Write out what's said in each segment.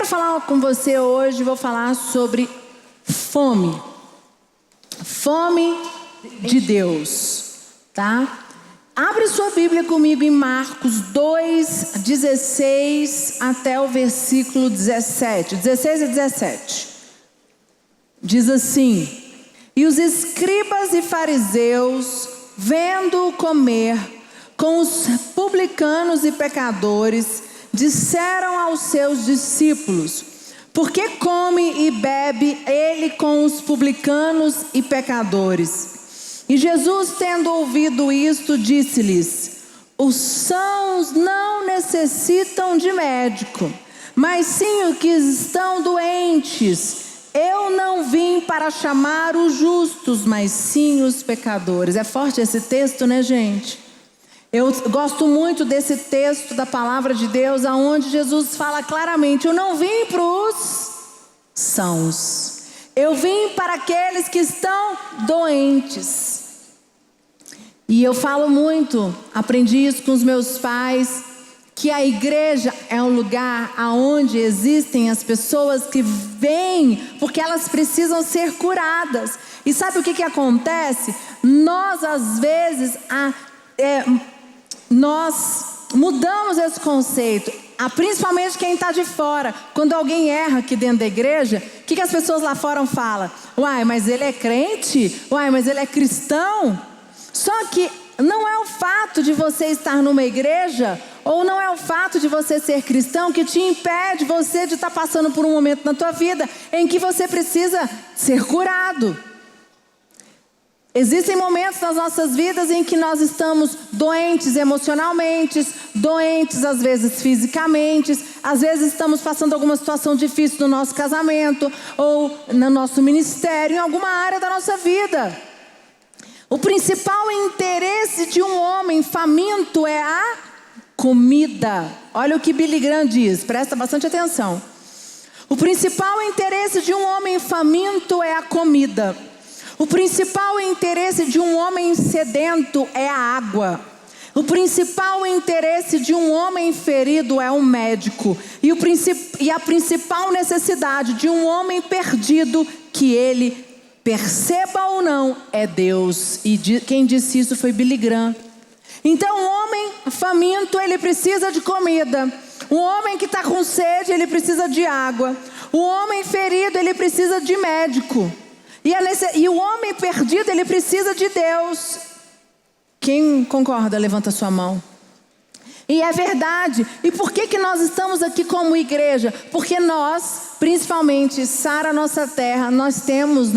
quero falar com você hoje, vou falar sobre fome. Fome de Deus, tá? Abre sua Bíblia comigo em Marcos 2, 16 até o versículo 17. 16 e 17. Diz assim: E os escribas e fariseus, vendo-o comer com os publicanos e pecadores, disseram aos seus discípulos: Por que come e bebe ele com os publicanos e pecadores? E Jesus, tendo ouvido isto, disse-lhes: Os sãos não necessitam de médico, mas sim os que estão doentes. Eu não vim para chamar os justos, mas sim os pecadores. É forte esse texto, né, gente? Eu gosto muito desse texto da palavra de Deus, aonde Jesus fala claramente: eu não vim para os sãos, eu vim para aqueles que estão doentes. E eu falo muito, aprendi isso com os meus pais, que a igreja é um lugar aonde existem as pessoas que vêm porque elas precisam ser curadas. E sabe o que acontece? Nós às vezes nós mudamos esse conceito, principalmente quem está de fora. Quando alguém erra aqui dentro da igreja, o que as pessoas lá fora falam? Uai, mas ele é crente? Uai, mas ele é cristão? Só que não é o fato de você estar numa igreja, ou não é o fato de você ser cristão, que te impede você de estar passando por um momento na tua vida em que você precisa ser curado. Existem momentos nas nossas vidas em que nós estamos doentes emocionalmente, doentes às vezes fisicamente, às vezes estamos passando alguma situação difícil no nosso casamento, ou no nosso ministério, em alguma área da nossa vida. O principal interesse de um homem faminto é a comida. Olha o que Billy Graham diz, presta bastante atenção. O principal interesse de um homem faminto é a comida. O principal interesse de um homem sedento é a água. O principal interesse de um homem ferido é um médico. E a principal necessidade de um homem perdido, que ele perceba ou não, é Deus. E quem disse isso foi Billy Graham. Então o homem faminto, ele precisa de comida. O homem que está com sede, ele precisa de água. O homem ferido, ele precisa de médico. E o homem perdido, ele precisa de Deus. Quem concorda, levanta sua mão. E é verdade. E por que nós estamos aqui como igreja? Porque nós, principalmente Sara Nossa Terra, nós temos,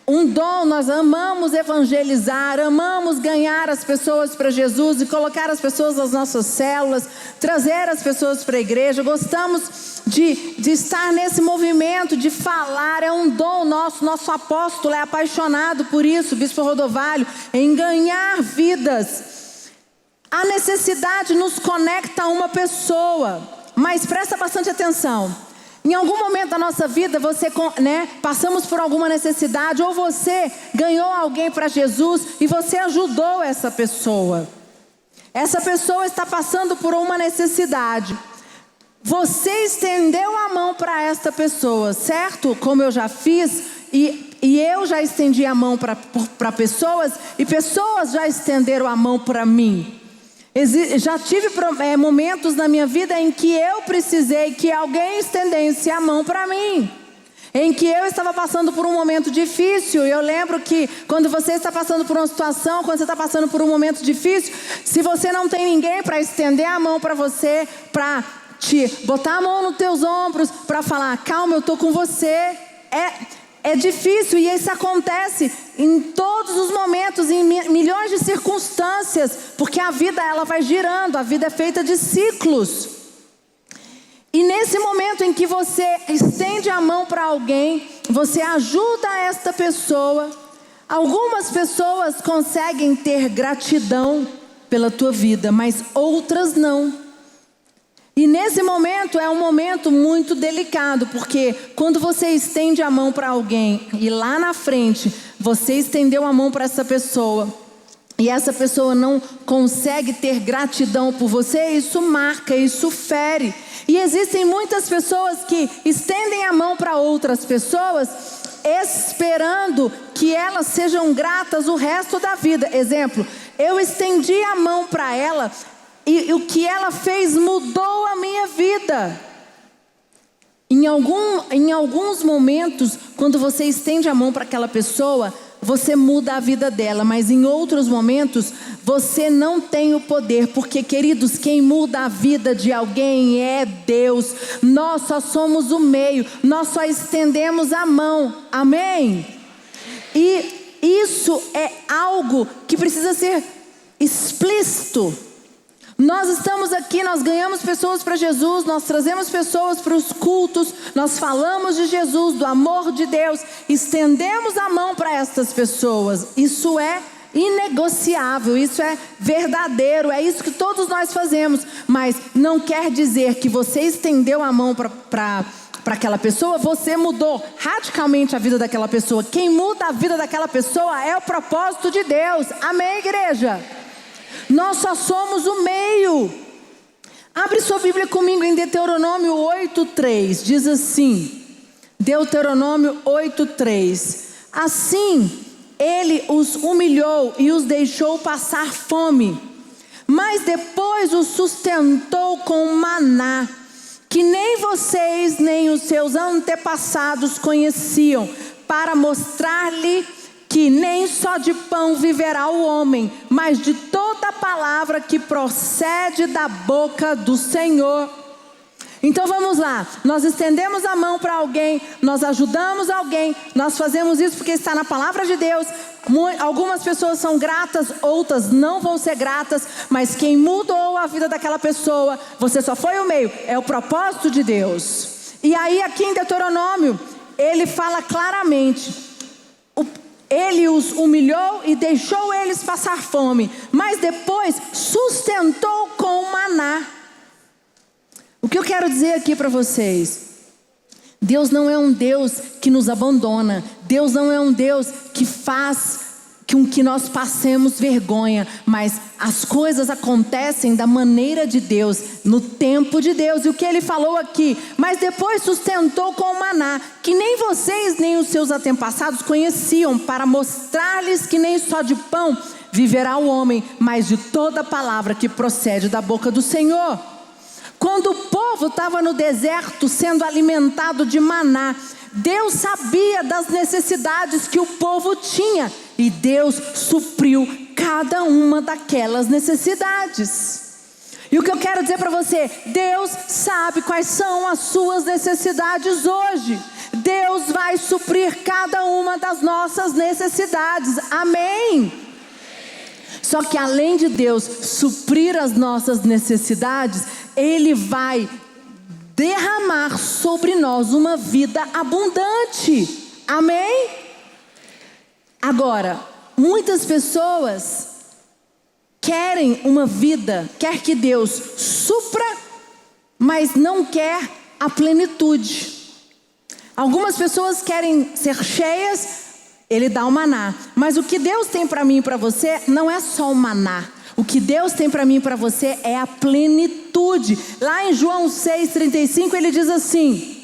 um dom. Nós amamos evangelizar, amamos ganhar as pessoas para Jesus e colocar as pessoas nas nossas células, trazer as pessoas para a igreja. Gostamos de estar nesse movimento, de falar. É um dom nosso. Nosso apóstolo é apaixonado por isso, Bispo Rodovalho, em ganhar vidas. A necessidade nos conecta a uma pessoa, mas presta bastante atenção. Em algum momento da nossa vida, passamos por alguma necessidade, ou você ganhou alguém para Jesus e você ajudou essa pessoa. Essa pessoa está passando por uma necessidade. Você estendeu a mão para esta pessoa, certo? Como eu já fiz, e eu já estendi a mão para pessoas, e pessoas já estenderam a mão para mim. Já tive momentos na minha vida em que eu precisei que alguém estendesse a mão para mim, em que eu estava passando por um momento difícil. E eu lembro que quando você está passando por uma situação, quando você está passando por um momento difícil, se você não tem ninguém para estender a mão para você, para te botar a mão nos teus ombros, para falar: calma, eu estou com você, é difícil. E isso acontece em todos os momentos, em milhões de circunstâncias, porque a vida, ela vai girando, a vida é feita de ciclos. E nesse momento em que você estende a mão para alguém, você ajuda esta pessoa. Algumas pessoas conseguem ter gratidão pela tua vida, mas outras não. E nesse momento é um momento muito delicado, porque quando você estende a mão para alguém e lá na frente você estendeu a mão para essa pessoa, e essa pessoa não consegue ter gratidão por você, isso marca, isso fere. E existem muitas pessoas que estendem a mão para outras pessoas, esperando que elas sejam gratas o resto da vida. Exemplo, eu estendi a mão para ela e o que ela fez mudou a minha vida. Em alguns momentos, quando você estende a mão para aquela pessoa, você muda a vida dela, mas em outros momentos, você não tem o poder, porque, queridos, quem muda a vida de alguém é Deus. Nós só somos o meio, nós só estendemos a mão, amém? E isso é algo que precisa ser explícito. Nós estamos aqui, nós ganhamos pessoas para Jesus, nós trazemos pessoas para os cultos, nós falamos de Jesus, do amor de Deus, estendemos a mão para essas pessoas. Isso é inegociável, isso é verdadeiro, é isso que todos nós fazemos. Mas não quer dizer que você estendeu a mão para aquela pessoa, você mudou radicalmente a vida daquela pessoa. Quem muda a vida daquela pessoa é o propósito de Deus, amém, igreja? Nós só somos o meio. Abre sua Bíblia comigo em Deuteronômio 8:3. Diz assim, Deuteronômio 8:3. Assim ele os humilhou e os deixou passar fome, mas depois os sustentou com maná, que nem vocês nem os seus antepassados conheciam, para mostrar-lhe que nem só de pão viverá o homem, mas de toda palavra que procede da boca do Senhor. Então vamos lá, nós estendemos a mão para alguém, nós ajudamos alguém, nós fazemos isso porque está na palavra de Deus. Algumas pessoas são gratas, outras não vão ser gratas, mas quem mudou a vida daquela pessoa, você só foi o meio, é o propósito de Deus. E aí aqui em Deuteronômio, ele fala claramente, ele os humilhou e deixou eles passar fome, mas depois sustentou com maná. O que eu quero dizer aqui para vocês? Deus não é um Deus que nos abandona. Deus não é um Deus que faz com que nós passemos vergonha. Mas as coisas acontecem da maneira de Deus, no tempo de Deus. E o que ele falou aqui? Mas depois sustentou com o maná, que nem vocês nem os seus antepassados conheciam, para mostrar-lhes que nem só de pão viverá o homem, mas de toda palavra que procede da boca do Senhor. Quando o povo estava no deserto sendo alimentado de maná, Deus sabia das necessidades que o povo tinha, e Deus supriu cada uma daquelas necessidades. E o que eu quero dizer para você, Deus sabe quais são as suas necessidades hoje. Deus vai suprir cada uma das nossas necessidades, amém? Só que além de Deus suprir as nossas necessidades, Ele vai derramar sobre nós uma vida abundante, amém? Agora, muitas pessoas querem uma vida, quer que Deus supra, mas não quer a plenitude. Algumas pessoas querem ser cheias, Ele dá o maná, mas o que Deus tem para mim e para você não é só o maná. O que Deus tem para mim e para você é a plenitude. Lá em João 6,35 ele diz assim: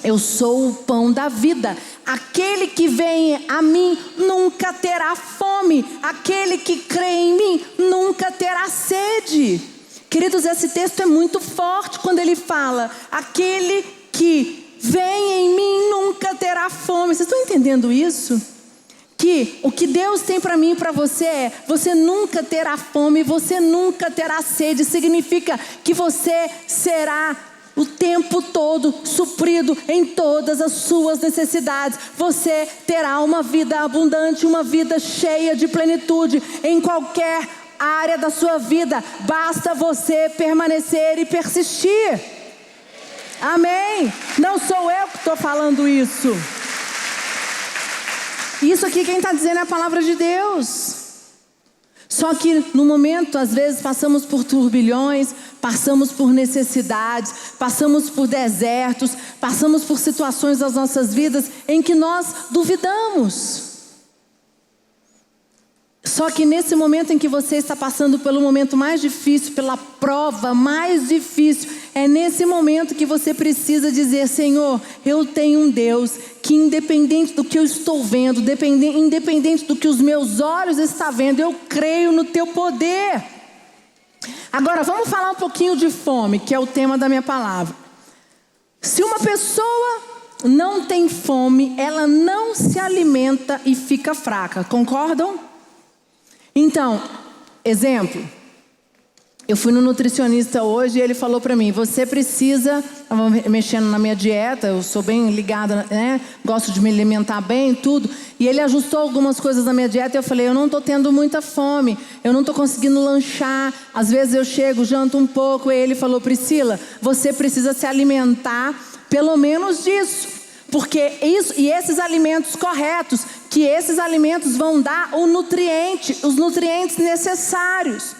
eu sou o pão da vida, aquele que vem a mim nunca terá fome, aquele que crê em mim nunca terá sede. Queridos, esse texto é muito forte quando ele fala, aquele que vem em mim nunca terá fome. Vocês estão entendendo isso? Que o que Deus tem para mim e para você é, você nunca terá fome, você nunca terá sede. Significa que você será o tempo todo suprido em todas as suas necessidades. Você terá uma vida abundante, uma vida cheia de plenitude em qualquer área da sua vida. Basta você permanecer e persistir. Amém? Não sou eu que estou falando isso. Isso aqui quem está dizendo é a palavra de Deus. Só que no momento, às vezes passamos por turbilhões, passamos por necessidades, passamos por desertos, passamos por situações das nossas vidas em que nós duvidamos. Só que nesse momento em que você está passando pelo momento mais difícil, pela prova mais difícil, é nesse momento que você precisa dizer: Senhor, eu tenho um Deus que, independente do que eu estou vendo, independente do que os meus olhos estão vendo, eu creio no teu poder. Agora vamos falar um pouquinho de fome, que é o tema da minha palavra. Se uma pessoa não tem fome, ela não se alimenta e fica fraca, concordam? Então, exemplo, eu fui no nutricionista hoje e ele falou para mim: você precisa, estava mexendo na minha dieta, eu sou bem ligada, né? Gosto de me alimentar bem, tudo. E ele ajustou algumas coisas na minha dieta e eu falei: eu não estou tendo muita fome, eu não estou conseguindo lanchar. Às vezes eu chego, janto um pouco. E ele falou: Priscila, você precisa se alimentar pelo menos disso. Porque isso, e esses alimentos corretos, que esses alimentos vão dar os nutrientes necessários.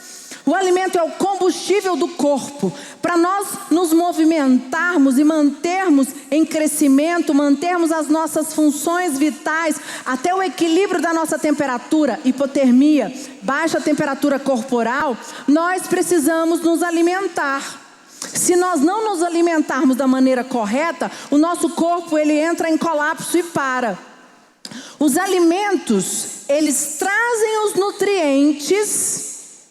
O alimento é o combustível do corpo. Para nós nos movimentarmos e mantermos em crescimento, mantermos as nossas funções vitais, até o equilíbrio da nossa temperatura, hipotermia, baixa temperatura corporal, nós precisamos nos alimentar. Se nós não nos alimentarmos da maneira correta, o nosso corpo ele entra em colapso e para. Os alimentos, eles trazem os nutrientes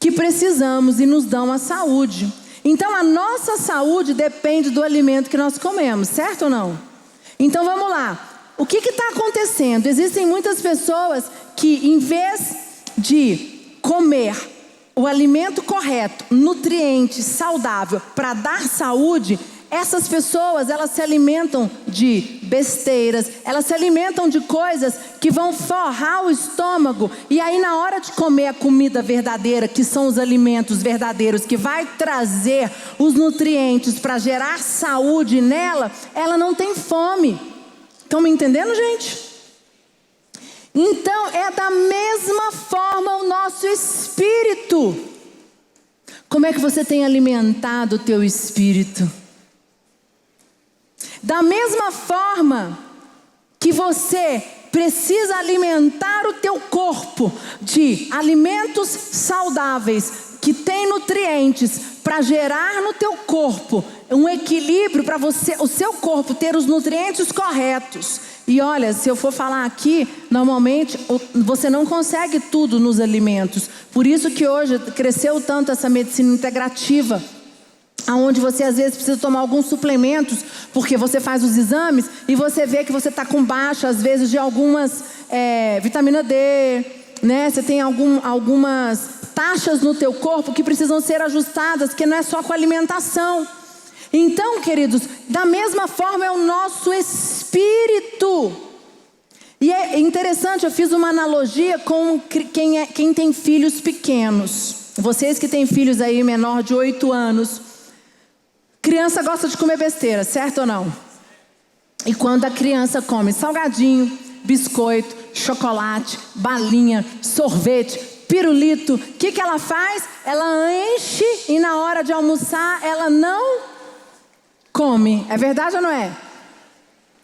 que precisamos e nos dão a saúde. Então a nossa saúde depende do alimento que nós comemos, certo ou não? Então vamos lá. O que está acontecendo? Existem muitas pessoas que, em vez de comer o alimento correto, nutriente, saudável, para dar saúde, essas pessoas, elas se alimentam de besteiras, elas se alimentam de coisas que vão forrar o estômago. E aí na hora de comer a comida verdadeira, que são os alimentos verdadeiros, que vai trazer os nutrientes para gerar saúde nela, ela não tem fome. Estão me entendendo, gente? Então é da mesma forma o nosso espírito. Como é que você tem alimentado o teu espírito? Da mesma forma que você precisa alimentar o teu corpo de alimentos saudáveis, que tem nutrientes, para gerar no teu corpo um equilíbrio para você, o seu corpo ter os nutrientes corretos. E olha, se eu for falar aqui, normalmente você não consegue tudo nos alimentos. Por isso que hoje cresceu tanto essa medicina integrativa, aonde você às vezes precisa tomar alguns suplementos, porque você faz os exames e você vê que você está com baixa, às vezes, de algumas vitamina D, né? Você tem algumas taxas no teu corpo que precisam ser ajustadas, que não é só com alimentação. Então, queridos, da mesma forma é o nosso espírito. E é interessante, eu fiz uma analogia com quem tem filhos pequenos. Vocês que têm filhos aí menor de 8 anos. Criança gosta de comer besteira, certo ou não? E quando a criança come salgadinho, biscoito, chocolate, balinha, sorvete, pirulito, o que ela faz? Ela enche e na hora de almoçar ela não come. É verdade ou não é?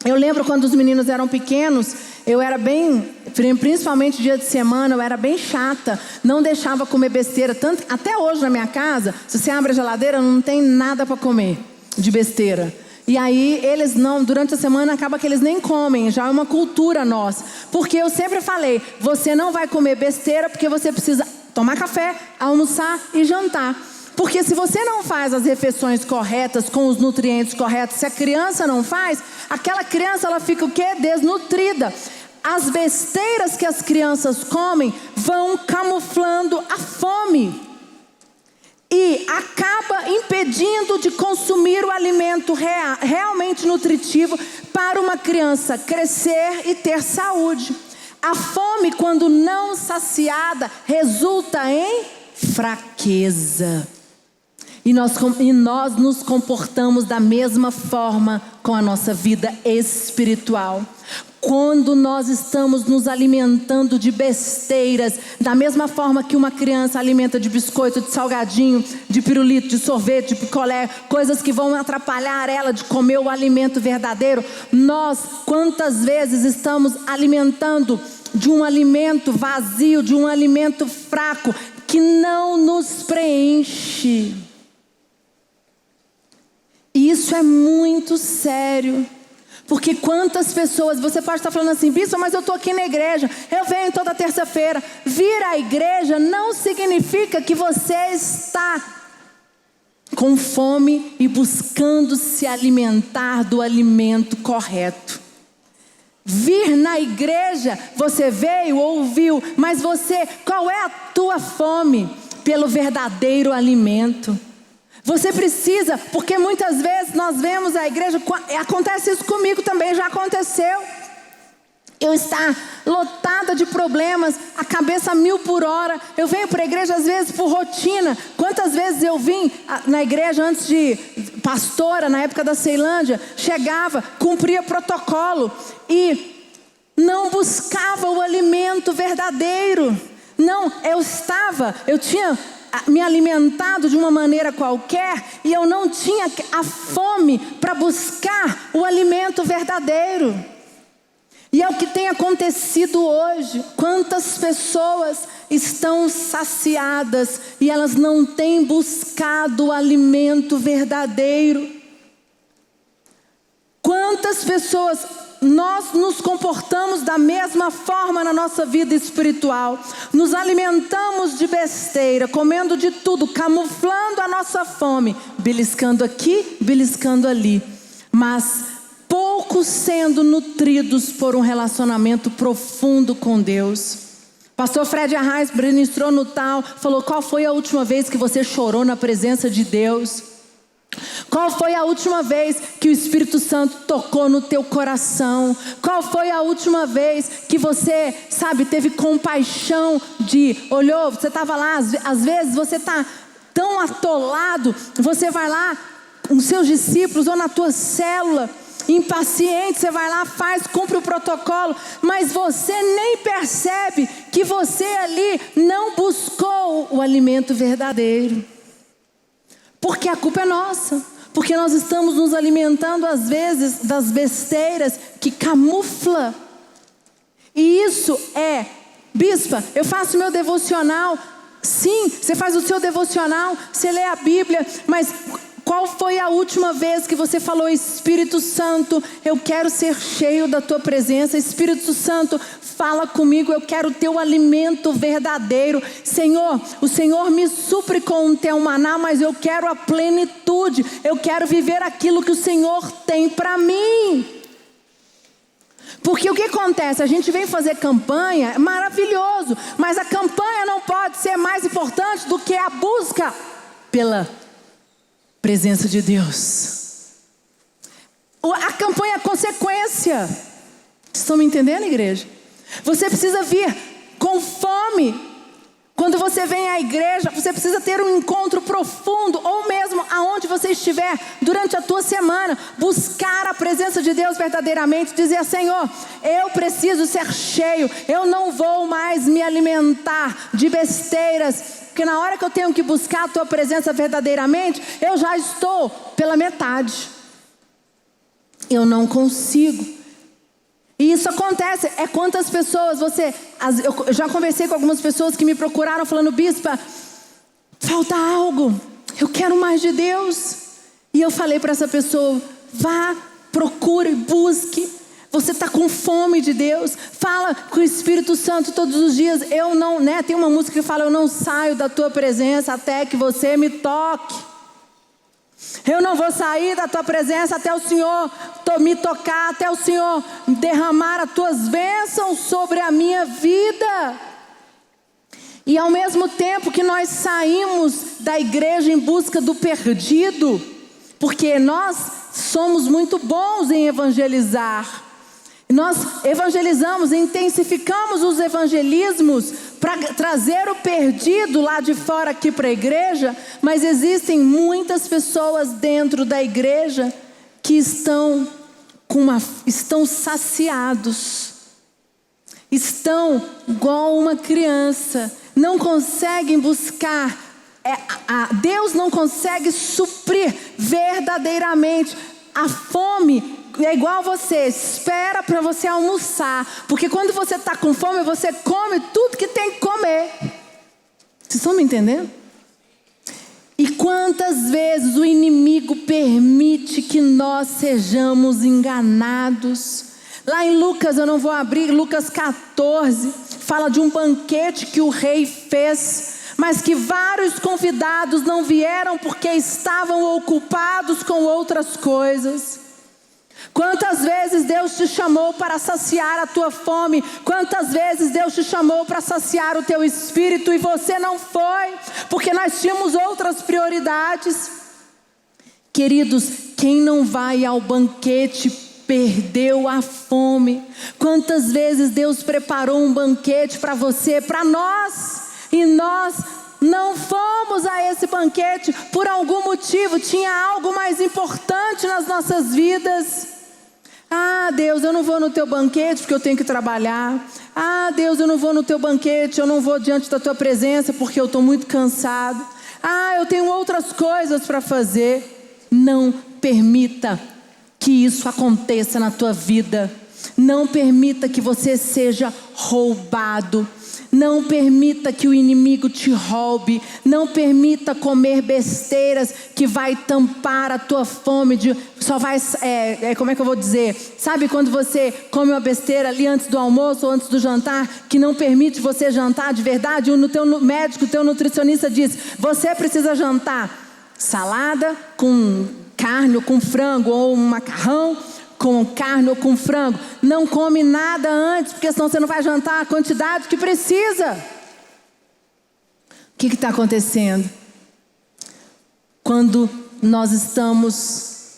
Eu lembro quando os meninos eram pequenos, eu era bem, principalmente dia de semana, eu era bem chata, não deixava comer besteira. Tanto, até hoje na minha casa, se você abre a geladeira, não tem nada para comer de besteira. E aí eles não, durante a semana acaba que eles nem comem, já é uma cultura nossa. Porque eu sempre falei, você não vai comer besteira porque você precisa tomar café, almoçar e jantar. Porque se você não faz as refeições corretas, com os nutrientes corretos, se a criança não faz, aquela criança ela fica o quê? Desnutrida. As besteiras que as crianças comem vão camuflando a fome. E acaba impedindo de consumir o alimento realmente nutritivo para uma criança crescer e ter saúde. A fome, quando não saciada, resulta em fraqueza. E nós nos comportamos da mesma forma com a nossa vida espiritual. quando nós estamos nos alimentando de besteiras, da mesma forma que uma criança alimenta de biscoito, de salgadinho, de pirulito, de sorvete, de picolé, coisas que vão atrapalhar ela de comer o alimento verdadeiro, nós quantas vezes estamos alimentando de um alimento vazio, de um alimento fraco, que não nos preenche. E isso é muito sério. Porque quantas pessoas, você pode estar falando assim, bispo, mas eu estou aqui na igreja, eu venho toda terça-feira. Vir à igreja não significa que você está com fome e buscando se alimentar do alimento correto. Vir na igreja, você veio, ouviu, mas qual é a tua fome? Pelo verdadeiro alimento. Você precisa, porque muitas vezes nós vemos a igreja, acontece isso comigo também, já aconteceu. Eu estar lotada de problemas, a cabeça a 1000 por hora. Eu venho para a igreja às vezes por rotina. Quantas vezes eu vim na igreja antes de pastora, na época da Ceilândia, chegava, cumpria protocolo e não buscava o alimento verdadeiro. Não, eu tinha me alimentado de uma maneira qualquer e eu não tinha a fome para buscar o alimento verdadeiro. E é o que tem acontecido hoje. Quantas pessoas estão saciadas e elas não têm buscado o alimento verdadeiro? Quantas pessoas nós nos comportamos da mesma forma na nossa vida espiritual? Nos alimentamos de besteira, comendo de tudo, camuflando a nossa fome, beliscando aqui, beliscando ali, mas pouco sendo nutridos por um relacionamento profundo com Deus. Pastor Fred Arraes ministrou no tal, falou: qual foi a última vez que você chorou na presença de Deus? Qual foi a última vez que o Espírito Santo tocou no teu coração? Qual foi a última vez que você, teve compaixão olhou, você estava lá, às vezes você está tão atolado, você vai lá com seus discípulos ou na tua célula, impaciente, você vai lá, cumpre o protocolo, mas você nem percebe que você ali não buscou o alimento verdadeiro. Porque a culpa é nossa, porque nós estamos nos alimentando às vezes das besteiras que camufla. E isso bispa, eu faço meu devocional. Sim, você faz o seu devocional, você lê a Bíblia, mas qual foi a última vez que você falou: Espírito Santo, eu quero ser cheio da tua presença, Espírito Santo, fala comigo, eu quero o teu alimento verdadeiro. Senhor, o Senhor me supre com o teu maná, mas eu quero a plenitude, eu quero viver aquilo que o Senhor tem para mim. Porque o que acontece? A gente vem fazer campanha, é maravilhoso, mas a campanha não pode ser mais importante do que a busca pela presença de Deus. A campanha é consequência. Estão me entendendo, igreja? Você precisa vir com fome. Quando você vem à igreja, você precisa ter um encontro profundo, ou mesmo aonde você estiver, durante a tua semana, buscar a presença de Deus verdadeiramente, dizer: Senhor, eu preciso ser cheio, eu não vou mais me alimentar de besteiras, porque na hora que eu tenho que buscar a tua presença verdadeiramente, eu já estou pela metade, eu não consigo. E isso acontece, quantas pessoas eu já conversei com algumas pessoas que me procuraram falando: bispa, falta algo, eu quero mais de Deus. E eu falei para essa pessoa: vá, procure, busque. Você está com fome de Deus, fala com o Espírito Santo todos os dias. Tem uma música que fala: eu não saio da tua presença até que você me toque. Eu não vou sair da tua presença até o Senhor me tocar, até o Senhor derramar as tuas bênçãos sobre a minha vida. E ao mesmo tempo que nós saímos da igreja em busca do perdido, porque nós somos muito bons em evangelizar, nós evangelizamos, intensificamos os evangelismos para trazer o perdido lá de fora aqui para a igreja, mas existem muitas pessoas dentro da igreja que estão estão saciados. Estão igual uma criança. Não conseguem buscar. Deus não consegue suprir verdadeiramente. A fome é igual você, espera para você almoçar. Porque quando você está com fome, você come tudo que tem que comer. Vocês estão me entendendo? E quantas vezes o inimigo permite que nós sejamos enganados? Lá em Lucas, eu não vou abrir, Lucas 14, fala de um banquete que o rei fez, mas que vários convidados não vieram porque estavam ocupados com outras coisas. Quantas vezes Deus te chamou para saciar a tua fome? Quantas vezes Deus te chamou para saciar o teu espírito e você não foi? Porque nós tínhamos outras prioridades. Queridos, quem não vai ao banquete perdeu a fome. Quantas vezes Deus preparou um banquete para você, para nós, e nós não fomos a esse banquete por algum motivo, tinha algo mais importante nas nossas vidas. Ah, Deus, eu não vou no teu banquete porque eu tenho que trabalhar. Ah, Deus, eu não vou no teu banquete, eu não vou diante da tua presença porque eu estou muito cansado. Ah, eu tenho outras coisas para fazer. Não permita que isso aconteça na tua vida. Não permita que você seja roubado. Não permita que o inimigo te roube. Não permita comer besteiras que vai tampar a tua fome. Como é que eu vou dizer? Sabe quando você come uma besteira ali antes do almoço ou antes do jantar, que não permite você jantar de verdade? O teu médico, o teu nutricionista diz: você precisa jantar salada com carne ou com frango, ou um macarrão com carne ou com frango. Não come nada antes, porque senão você não vai jantar a quantidade que precisa. O que está acontecendo? Quando nós estamos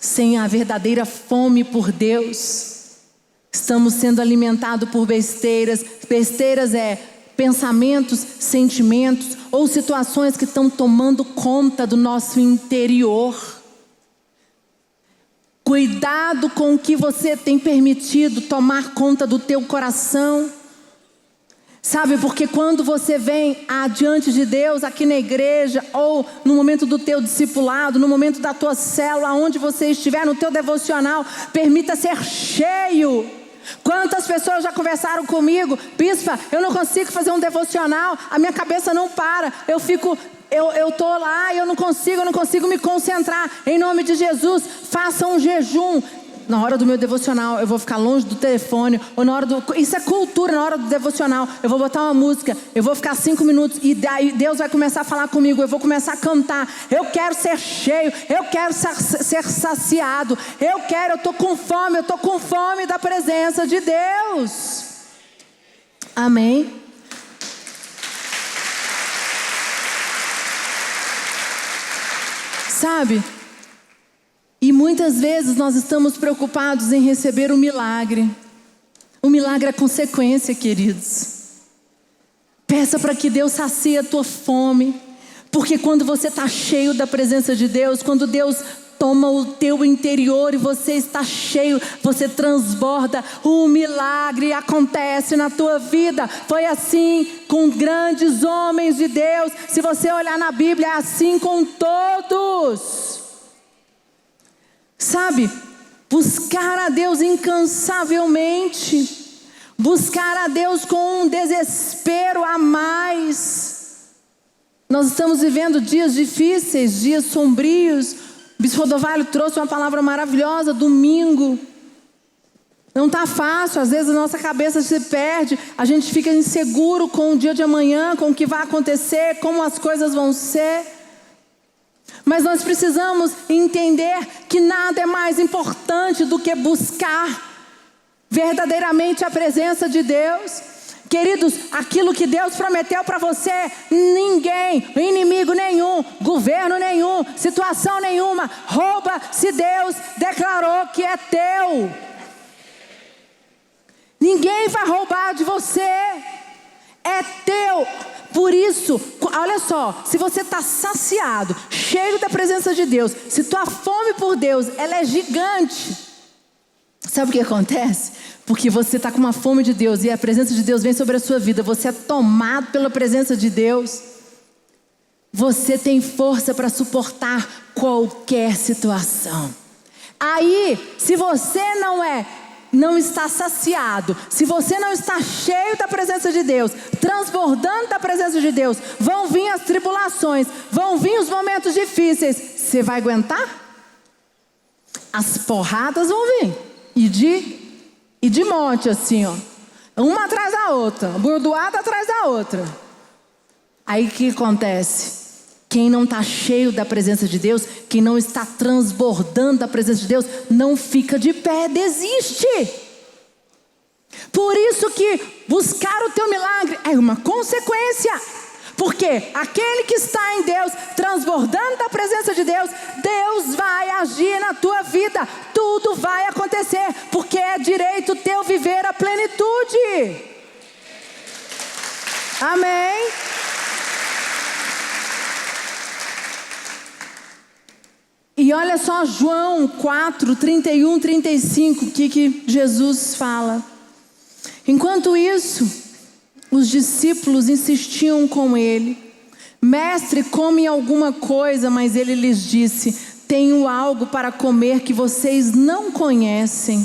sem a verdadeira fome por Deus, estamos sendo alimentados por besteiras. Besteiras é pensamentos, sentimentos ou situações que estão tomando conta do nosso interior. Cuidado com o que você tem permitido tomar conta do teu coração. Sabe, porque quando você vem adiante de Deus aqui na igreja, ou no momento do teu discipulado, no momento da tua célula, aonde você estiver, no teu devocional, permita ser cheio. Quantas pessoas já conversaram comigo: bispa, eu não consigo fazer um devocional, a minha cabeça não para, eu estou lá e eu não consigo me concentrar. Em nome de Jesus, faça um jejum. Na hora do meu devocional, eu vou ficar longe do telefone. Ou na hora isso é cultura, na hora do devocional, eu vou botar uma música, eu vou ficar 5 minutos e daí Deus vai começar a falar comigo. Eu vou começar a cantar. Eu quero ser cheio, eu quero ser saciado. Eu estou com fome da presença de Deus. Amém? Sabe? E muitas vezes nós estamos preocupados em receber o milagre. O milagre é consequência, queridos. Peça para que Deus sacie a tua fome. Porque quando você está cheio da presença de Deus, quando Deus toma o teu interior e você está cheio, você transborda, o milagre acontece na tua vida. Foi assim com grandes homens de Deus. Se você olhar na Bíblia, é assim com todos. Sabe, buscar a Deus incansavelmente, buscar a Deus com um desespero a mais. Nós estamos vivendo dias difíceis, dias sombrios. O Bispo Rodovalho trouxe uma palavra maravilhosa domingo. Não está fácil, às vezes a nossa cabeça se perde, a gente fica inseguro com o dia de amanhã, com o que vai acontecer, como as coisas vão ser. Mas nós precisamos entender que nada é mais importante do que buscar verdadeiramente a presença de Deus. Queridos, aquilo que Deus prometeu para você, ninguém, inimigo nenhum, governo nenhum, situação nenhuma rouba se Deus declarou que é teu. Ninguém vai roubar de você, é teu. Por isso, olha só, se você está saciado, cheio da presença de Deus, se tua fome por Deus, ela é gigante, Sabe o que acontece? Porque você está com uma fome de Deus e a presença de Deus vem sobre a sua vida. Você é tomado pela presença de Deus. Você tem força para suportar qualquer situação. Aí, se você não está saciado, se você não está cheio da presença de Deus, transbordando da presença de Deus, vão vir as tribulações, vão vir os momentos difíceis. Você vai aguentar? As porradas vão vir. E de monte assim, ó. Uma atrás da outra, bordoada atrás da outra. Aí o que acontece? Quem não está cheio da presença de Deus, quem não está transbordando da presença de Deus, não fica de pé, desiste. Por isso que buscar o teu milagre é uma consequência. Porque aquele que está em Deus, transbordando da presença de Deus, Deus vai agir na tua vida. Tudo vai acontecer, porque é direito teu viver a plenitude. Amém? E olha só João 4, 31, 35, o que Jesus fala. Enquanto isso, os discípulos insistiam com ele. Mestre, come alguma coisa, mas ele lhes disse: tenho algo para comer que vocês não conhecem.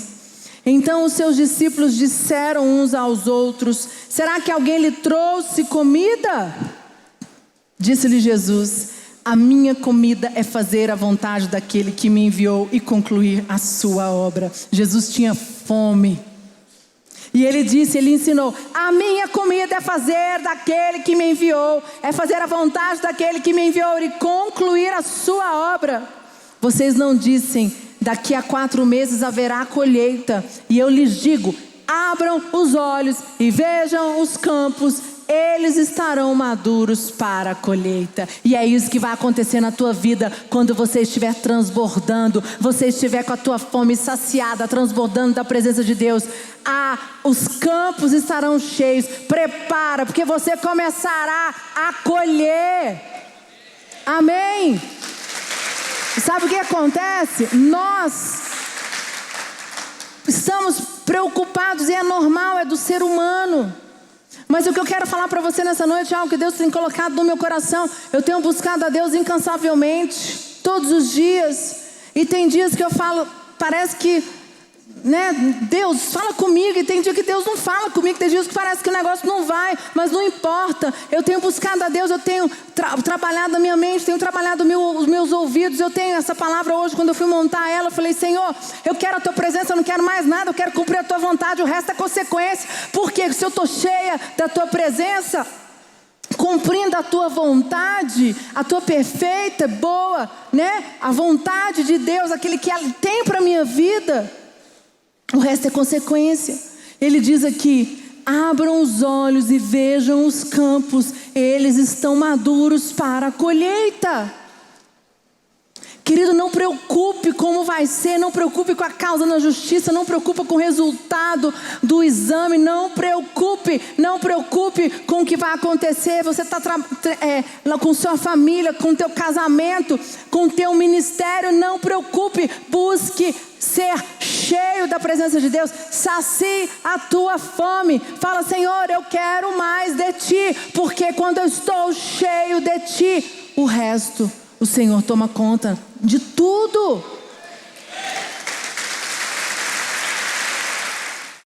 Então os seus discípulos disseram uns aos outros: será que alguém lhe trouxe comida? Disse-lhe Jesus: a minha comida é fazer a vontade daquele que me enviou e concluir a sua obra. Jesus tinha fome. E ele ensinou: a minha comida é fazer daquele que me enviou, é fazer a vontade daquele que me enviou e concluir a sua obra. Vocês não dizem: daqui a 4 meses haverá colheita? E eu lhes digo: abram os olhos e vejam os campos, eles estarão maduros para a colheita. E é isso que vai acontecer na tua vida quando você estiver transbordando, você estiver com a tua fome saciada, transbordando da presença de Deus. Os campos estarão cheios. Prepara, porque você começará a colher. Amém? Sabe o que acontece? Nós estamos preocupados, e é normal, é do ser humano. Mas o que eu quero falar para você nessa noite é algo que Deus tem colocado no meu coração. Eu tenho buscado a Deus incansavelmente, todos os dias. E tem dias que eu falo, parece que, Deus fala comigo. E tem dia que Deus não fala comigo. Tem dias que parece que o negócio não vai, mas não importa. Eu tenho buscado a Deus, eu tenho trabalhado a minha mente, tenho trabalhado os meus ouvidos. Eu tenho essa palavra hoje, quando eu fui montar ela, eu falei: Senhor, eu quero a tua presença, eu não quero mais nada, eu quero cumprir a tua vontade, o resto é consequência. Porque se eu estou cheia da tua presença, cumprindo a tua vontade, a tua perfeita, boa, a vontade de Deus, aquele que ela tem para a minha vida, o resto é consequência. Ele diz aqui: abram os olhos e vejam os campos, eles estão maduros para a colheita. Querido, não preocupe como vai ser, não preocupe com a causa na justiça, não preocupe com o resultado do exame, não preocupe com o que vai acontecer. Você está com sua família, com o teu casamento, com o teu ministério, não preocupe, busque ser cheio da presença de Deus, sacie a tua fome. Fala: Senhor, eu quero mais de Ti, porque quando eu estou cheio de Ti, o resto, o Senhor toma conta de tudo.